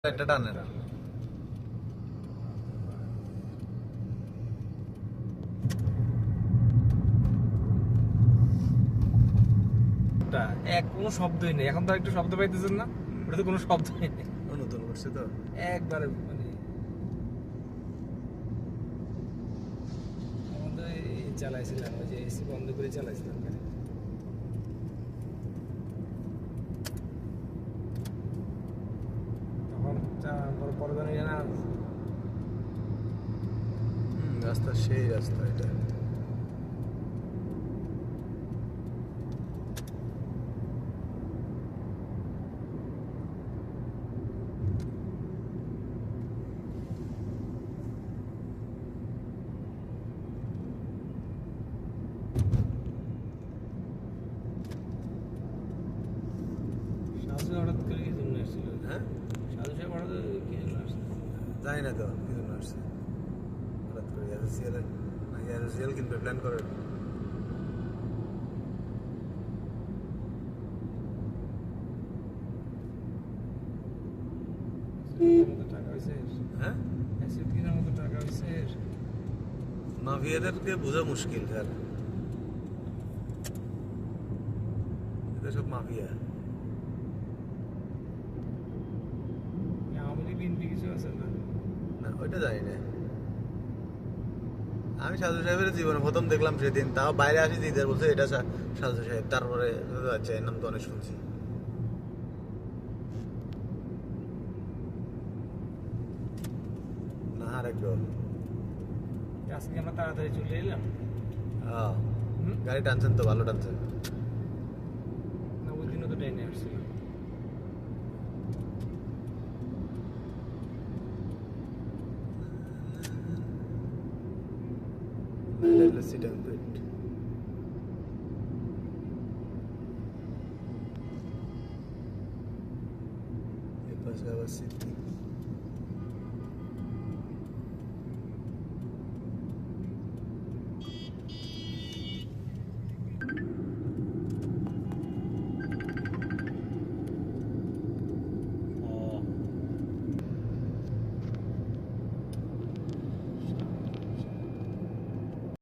একটা টানের কোনো শব্দই নেই এখন তো একটু শব্দ পাইতেছেন না ওটা তো কোনো শব্দই নেই নতুন করছে তো একবারে মানে আমাদের চালাইছিলাম ওই যে এসি বন্ধ করে চালাইছিলাম তখন বড় পরদানি জানা রাস্তা সেই রাস্তা এটা সাজু হঠাৎ করে কি জন্য আসছিল হ্যাঁ সাজু সাহেব হঠাৎ কি জন্য আসছিল জানি না তো কি জন্য আসছে হঠাৎ করে এসএসসিএল নাকি এসএসসিএল কিনবে প্ল্যান করে টাকা হয়েছে হ্যাঁ অ্যাসিড কেনার মতো টাকা হয়েছে মাফিয়াদেরকে বোঝা মুশকিল স্যার এটা সব মাফিয়া আমাদের বিএনপি কিছু আছে না না ওইটা জানি না আমি সাধু সাহেবের জীবনে প্রথম দেখলাম সেদিন তাও বাইরে আসি দিদার বলছে এটা সাধু সাহেব তারপরে আচ্ছা এর নাম তো অনেক শুনছি না আর একজন আজকে আমরা তাড়াতাড়ি চলে এলাম গাড়ি টানছেন তো ভালো টানছেন না ওই দিনও তো ট্রেনে আসছিলাম সিট পেট এ পাশে আবার সিদ্দিক